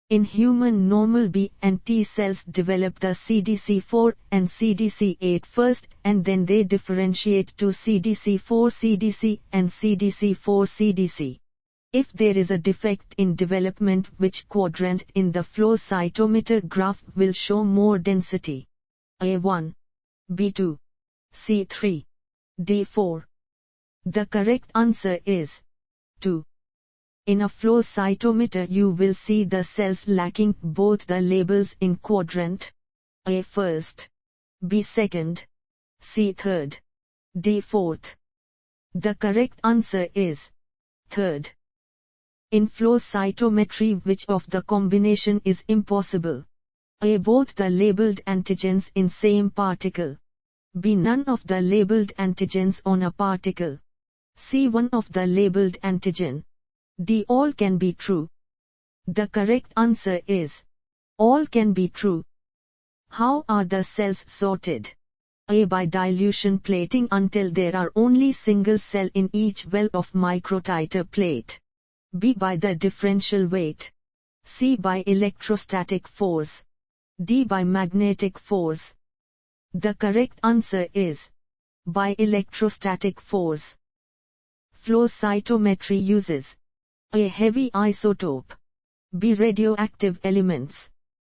In human normal B and T cells develop the CDC4 and CDC8 first, and then they differentiate to CDC4-CDC and CDC4-CDC. If there is a defect in development, which quadrant in the flow cytometer graph will show more density? A1, B2, C3, D4. The correct answer is 2. In a flow cytometer you will see the cells lacking both the labels in quadrant A first, B second, C third, D fourth. The correct answer is 3rd. In flow cytometry, which of the combination is impossible? A. Both the labeled antigens in same particle. B. None of the labeled antigens on a particle. C. One of the labeled antigen. D. All can be true. The correct answer is all can be true. How are the cells sorted? A. By dilution plating until there are only single cell in each well of microtiter plate. B. By the differential weight. C. By electrostatic force. D. By magnetic force. The correct answer is by electrostatic force. Flow cytometry uses A. Heavy isotope. B. Radioactive elements.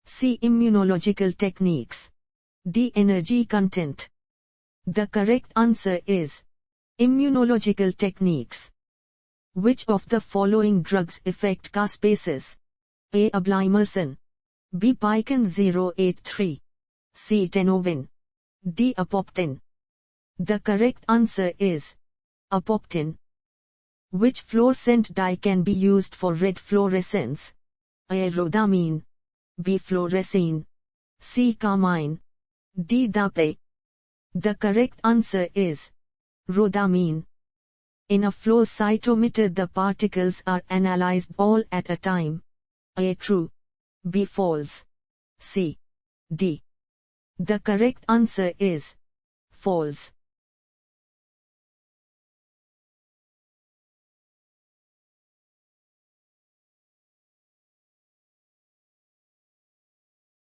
C. Immunological techniques. D. Energy content. The correct answer is immunological techniques. Which of the following drugs affect caspases? A. Ablimazine. B. Pican 083. C. Tenovin. D. Apoptin. The correct answer is apoptin. Which fluorescent dye can be used for red fluorescence? A. Rhodamine. B. Fluorescein. C. Carmine. D. Dape. The correct answer is rhodamine. In a flow cytometer the particles are analyzed all at a time. A. True. B. False. C. D. The correct answer is false.